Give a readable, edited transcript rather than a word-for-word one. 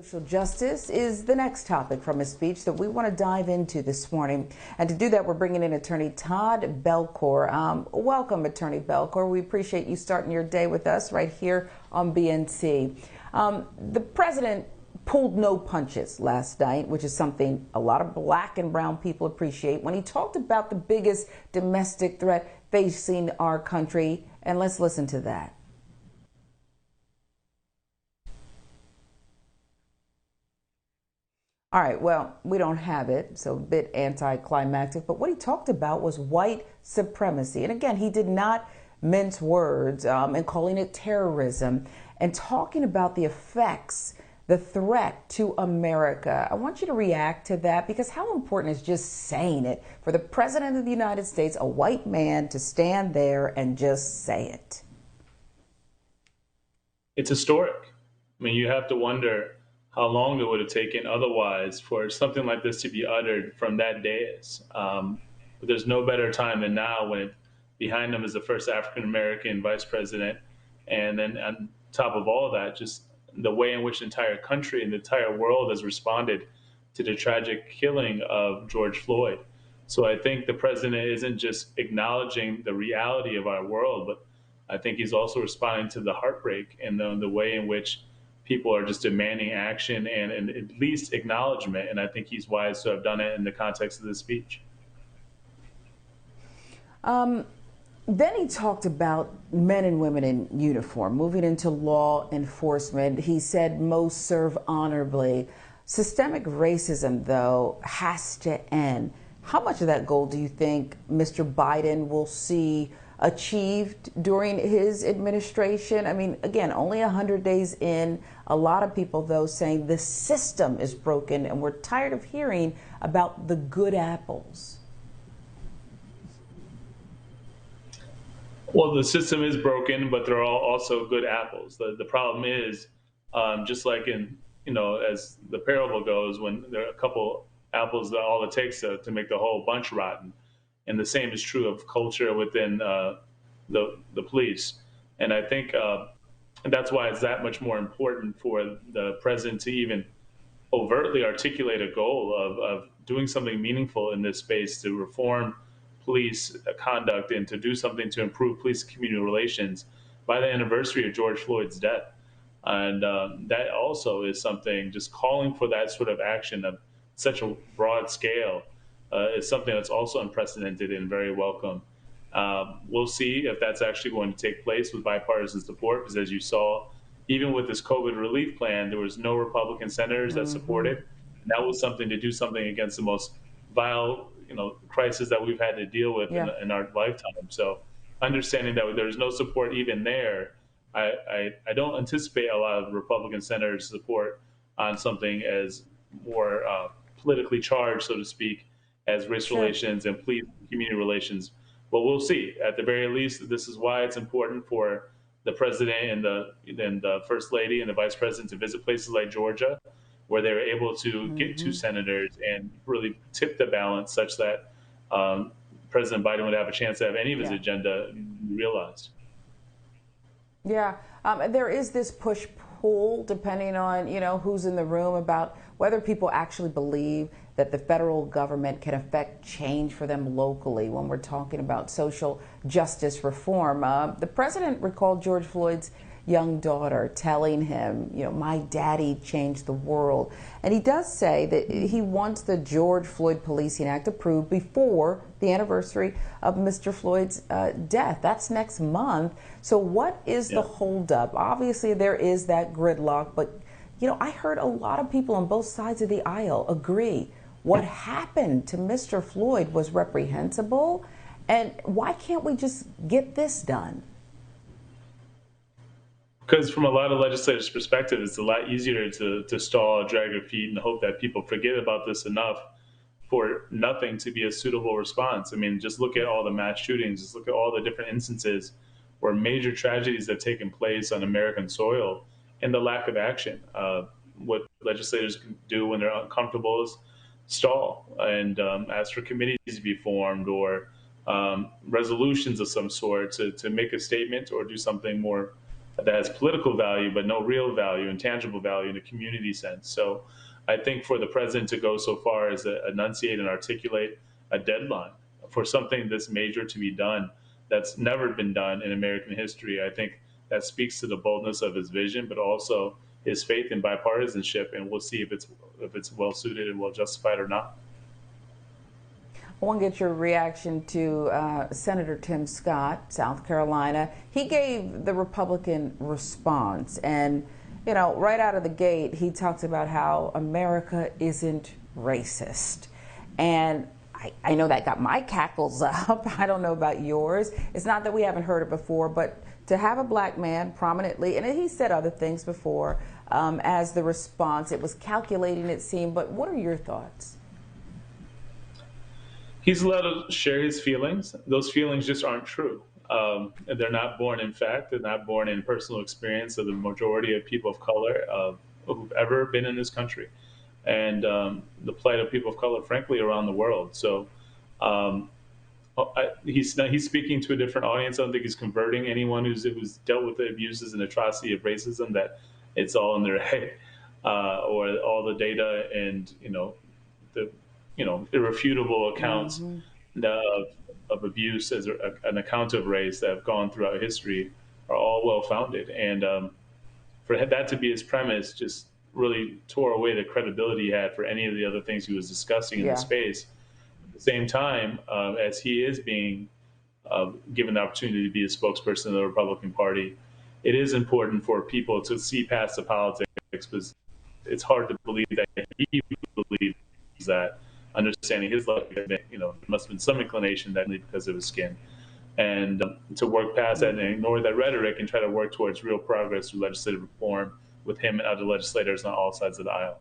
Social justice is the next topic from his speech that we want to dive into this morning. And to do that, we're bringing in attorney Todd Belcore. Welcome, Attorney Belcore. We appreciate you starting your day with us right here on BNC. The president pulled no punches last night, which is something a lot of black and brown people appreciate, when he talked about the biggest domestic threat facing our country. And let's listen to that. All right, well, we don't have it, so a bit anticlimactic, but what he talked about was white supremacy. And again, he did not mince words in calling it terrorism and talking about the effects, the threat to America. I want you to react to that, because how important is just saying it for the president of the United States, a white man, to stand there and just say it? It's historic. I mean, you have to wonder how long it would have taken otherwise for something like this to be uttered from that dais. But there's no better time than now, when behind him is the first African-American vice president. And then on top of all that, just the way in which the entire country and the entire world has responded to the tragic killing of George Floyd. So I think the president isn't just acknowledging the reality of our world, but I think he's also responding to the heartbreak and the way in which people are just demanding action and at least acknowledgement. And I think he's wise to have done it in the context of this speech. Then he talked about men and women in uniform moving into law enforcement. He said most serve honorably. Systemic racism, though, has to end. How much of that goal do you think Mr. Biden will see achieved during his administration? I mean, again, only 100 days in. A lot of people, though, saying the system is broken, and we're tired of hearing about the good apples. Well, the system is broken, but there are also good apples. The problem is, just like in, as the parable goes, when there are a couple apples, that all it takes to make the whole bunch rotten. And the same is true of culture within the police. And I think that's why it's that much more important for the president to even overtly articulate a goal of doing something meaningful in this space to reform police conduct and to do something to improve police community relations by the anniversary of George Floyd's death. And that also is something, just calling for that sort of action of such a broad scale is something that's also unprecedented and very welcome. We'll see if that's actually going to take place with bipartisan support, because as you saw, even with this COVID relief plan, there was no Republican senators that supported. And that was something to do something against the most vile, crisis that we've had to deal with in our lifetime. So understanding that there's no support even there, I don't anticipate a lot of Republican senators' support on something as more politically charged, so to speak, as race relations and police community relations. But we'll see. At the very least, this is why it's important for the president and the first lady and the vice president to visit places like Georgia, where they were able to get two senators and really tip the balance such that President Biden would have a chance to have any of his agenda realized. Yeah, there is this push-pull, depending on, who's in the room, about whether people actually believe that the federal government can affect change for them locally when we're talking about social justice reform. The president recalled George Floyd's young daughter telling him, my daddy changed the world. And he does say that he wants the George Floyd Policing Act approved before the anniversary of Mr. Floyd's death. That's next month. So what is the holdup? Obviously, there is that gridlock, but I heard a lot of people on both sides of the aisle agree what happened to Mr. Floyd was reprehensible. And why can't we just get this done? Because from a lot of legislators' perspective, it's a lot easier to stall, drag your feet, and hope that people forget about this enough for nothing to be a suitable response. I mean, just look at all the mass shootings, just look at all the different instances where major tragedies have taken place on American soil, and the lack of action. What legislators can do when they're uncomfortable is stall and ask for committees to be formed or resolutions of some sort to make a statement or do something more that has political value, but no real value and tangible value in a community sense. So I think for the president to go so far as to enunciate and articulate a deadline for something this major to be done that's never been done in American history, I think that speaks to the boldness of his vision, but also his faith in bipartisanship. And we'll see if it's well suited and well justified or not. I want to get your reaction to Senator Tim Scott, South Carolina. He gave the Republican response, and right out of the gate, he talks about how America isn't racist. And I know that got my cackles up. I don't know about yours. It's not that we haven't heard it before, but to have a black man prominently, and he said other things before, as the response, it was calculating, it seemed. But what are your thoughts? He's allowed to share his feelings. Those feelings just aren't true. They're not born in fact. They're not born in personal experience of the majority of people of color who've ever been in this country, and the plight of people of color, frankly, around the world. So he's speaking to a different audience. I don't think he's converting anyone who's dealt with the abuses and atrocity of racism, that it's all in their head, or all the data and the irrefutable accounts of abuse as an account of race that have gone throughout history are all well founded. And for that to be his premise just really tore away the credibility he had for any of the other things he was discussing in the space. At the same time, as he is being given the opportunity to be a spokesperson of the Republican Party, it is important for people to see past the politics, because it's hard to believe that he believes that. Understanding his life, there must have been some inclination that because of his skin, and to work past that and ignore that rhetoric and try to work towards real progress through legislative reform with him and other legislators on all sides of the aisle.